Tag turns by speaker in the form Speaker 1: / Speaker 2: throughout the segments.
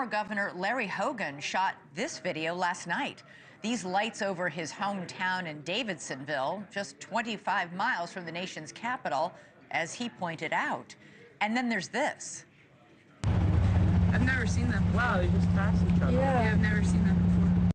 Speaker 1: former Governor Larry Hogan shot this video last night. These lights over his hometown in Davidsonville, just 25 miles from the nation's capital, as he pointed out. And then there's this.
Speaker 2: I've never seen them.
Speaker 3: Wow, they just passed each other.
Speaker 2: Yeah, I've never seen them before.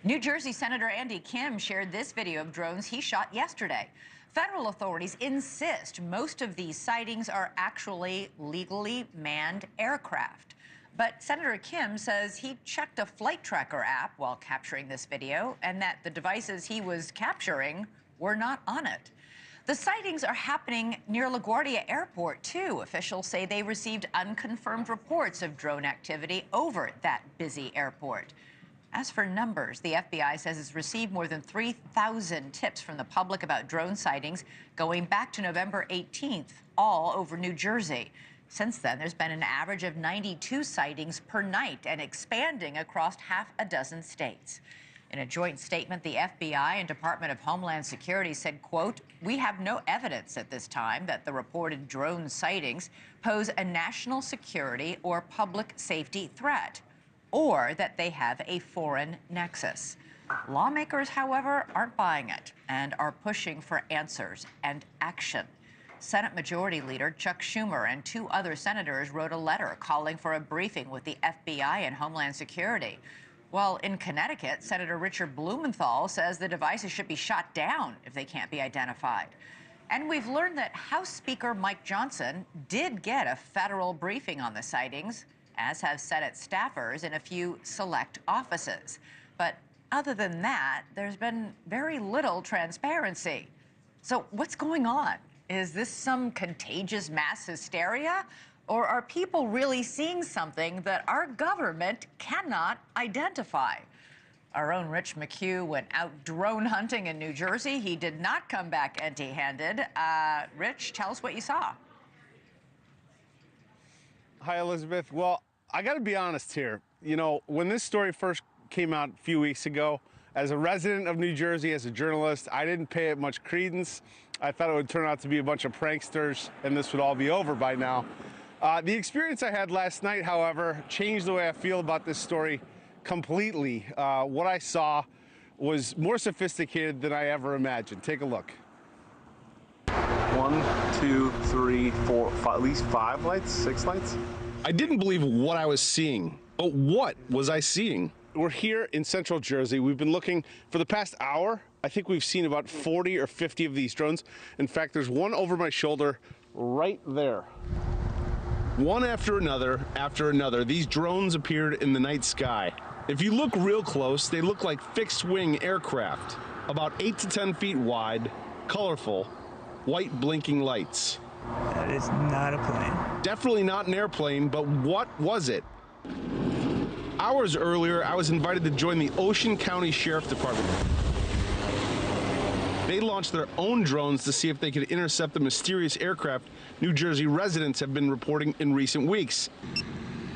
Speaker 1: New Jersey Senator Andy Kim shared this video of drones he shot yesterday. Federal authorities insist most of these sightings are actually legally manned aircraft. But Senator Kim says he checked a flight tracker app while capturing this video and that the devices he was capturing were not on it. The sightings are happening near LaGuardia Airport, too. Officials say they received unconfirmed reports of drone activity over that busy airport. As for numbers, the FBI says it's received more than 3,000 tips from the public about drone sightings going back to November 18th, all over New Jersey. Since then, there's been an average of 92 sightings per night and expanding across half a dozen states. In a joint statement, the FBI and Department of Homeland Security said, quote, "We have no evidence at this time that the reported drone sightings pose a national security or public safety threat, or that they have a foreign nexus." Lawmakers, however, aren't buying it and are pushing for answers and action. Senate Majority Leader Chuck Schumer and 2 other senators wrote a letter calling for a briefing with the FBI and Homeland Security. Well, in Connecticut, Senator Richard Blumenthal says the devices should be shot down if they can't be identified. And we've learned that House Speaker Mike Johnson did get a federal briefing on the sightings, as have Senate staffers in a few select offices. But other than that, there's been very little transparency. So what's going on? Is this some contagious mass hysteria? Or are people really seeing something that our government cannot identify? Our own Rich McHugh went out drone hunting in New Jersey. He did not come back empty-handed. Rich, tell us what you saw.
Speaker 4: Hi, Elizabeth. Well, I got to be honest here. You know, when this story first came out a few weeks ago, as a resident of New Jersey, as a journalist, I didn't pay it much credence. I thought it would turn out to be a bunch of pranksters and this would all be over by now. The experience I had last night, however, changed the way I feel about this story completely. What I saw was more sophisticated than I ever imagined. Take a look.
Speaker 5: 1, 2, 3, 4, 5, at least 5 lights, 6 lights.
Speaker 4: I didn't believe what I was seeing. But what was I seeing? We're here in central Jersey. We've been looking for the past hour. I think we've seen about 40 or 50 of these drones. In fact, there's one over my shoulder right there. One after another, these drones appeared in the night sky. If you look real close, they look like fixed-wing aircraft, about 8 to 10 feet wide, colorful, white blinking lights.
Speaker 3: That is not a plane.
Speaker 4: Definitely not an airplane, but what was it? Hours earlier, I was invited to join the Ocean County Sheriff Department. They launched their own drones to see if they could intercept the mysterious aircraft New Jersey residents have been reporting in recent weeks.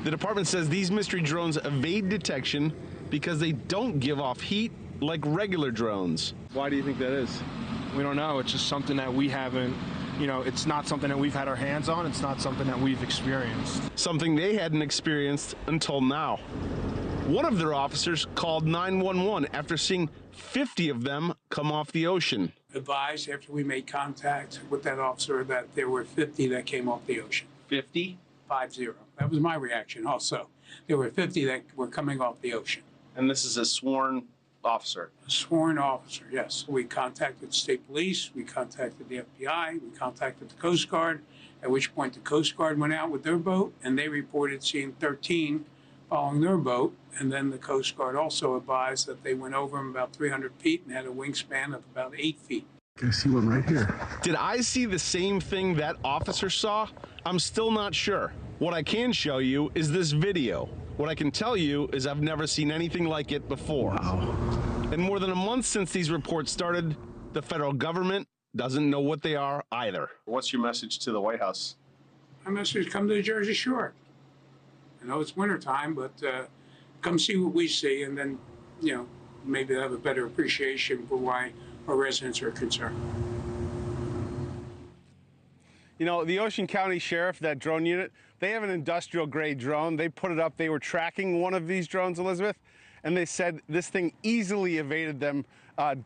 Speaker 4: The department says these mystery drones evade detection because they don't give off heat like regular drones. Why do you think that is?
Speaker 6: We don't know. It's just something that we haven't, it's not something that we've had our hands on. It's not something that we've experienced.
Speaker 4: Something they hadn't experienced until now. One of their officers called 911 after seeing 50 of them come off the ocean.
Speaker 7: Advised after we made contact with that officer that there were 50 that came off the ocean.
Speaker 4: 50?
Speaker 7: 50. That was my reaction also. There were 50 that were coming off the ocean.
Speaker 5: And this is a sworn officer?
Speaker 7: A sworn officer, yes. We contacted state police, we contacted the FBI, we contacted the Coast Guard, at which point the Coast Guard went out with their boat and they reported seeing 13 following their boat. And then the Coast Guard also advised that they went over them about 300 feet and had a wingspan of about 8 feet.
Speaker 4: I see one right here. Did I see the same thing that officer saw? I'm still not sure. What I can show you is this video. What I can tell you is I've never seen anything like it before. Wow. In more than a month since these reports started, the federal government doesn't know what they are either.
Speaker 5: What's your message to the White House?
Speaker 7: My message is come to the Jersey Shore. I know it's wintertime, but come see what we see, and then, maybe have a better appreciation for why our residents are concerned.
Speaker 4: You know, the Ocean County Sheriff, that drone unit, they have an industrial grade drone. They put it up. They were tracking one of these drones, Elizabeth, and they said this thing easily evaded them,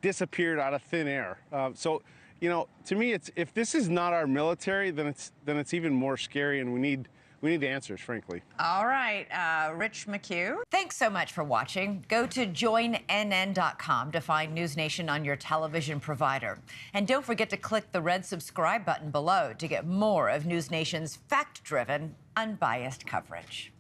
Speaker 4: disappeared out of thin air. So, you know, to me, it's, if this is not our military, then it's even more scary, and we need answers, frankly.
Speaker 1: All right, Rich McHugh. Thanks so much for watching. Go to joinnn.com to find News Nation on your television provider. And don't forget to click the red subscribe button below to get more of News Nation's fact-driven, unbiased coverage.